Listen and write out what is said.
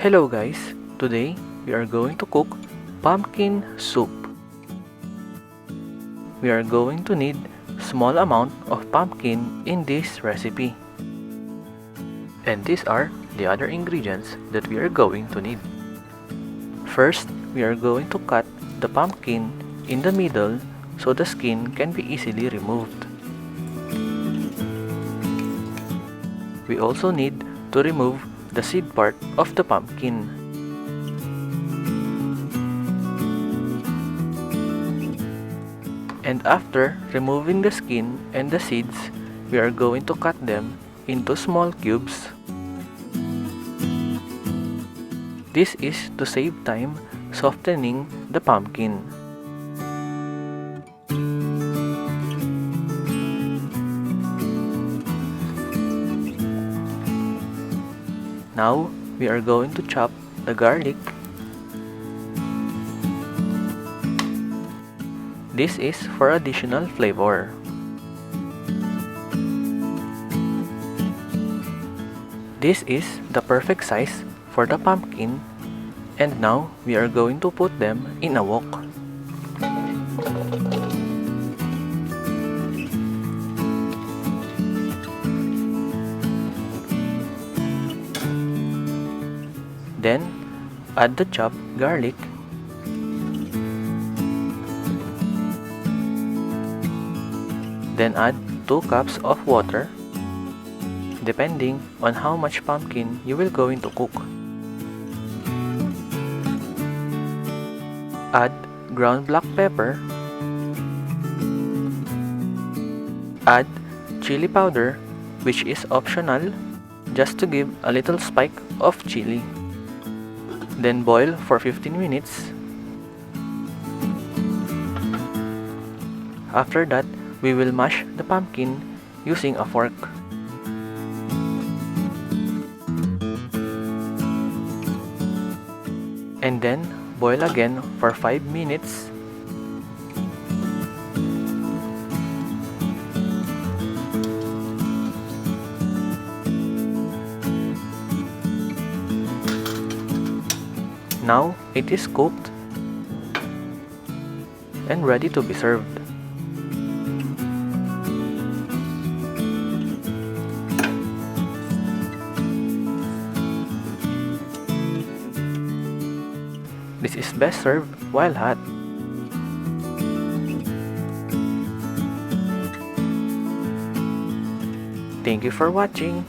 Hello guys, today we are going to cook pumpkin soup. We are going to need small amount of pumpkin in this recipe. And these are the other ingredients that we are going to need. First, we are going to cut the pumpkin in the middle so the skin can be easily removed. We also need to remove the seed part of the pumpkin. And after removing the skin and the seeds, we are going to cut them into small cubes. This is to save time softening the pumpkin. Now, we are going to chop the garlic. This is for additional flavor. This is the perfect size for the pumpkin, and now we are going to put them in a wok. Then, add the chopped garlic. Then add 2 cups of water, depending on how much pumpkin you will going to cook. Add ground black pepper. Add chili powder, which is optional, just to give a little spike of chili. Then boil for 15 minutes. After that, we will mash the pumpkin using a fork. And then boil again for 5 minutes. Now it is cooked and ready to be served. This is best served while hot. Thank you for watching.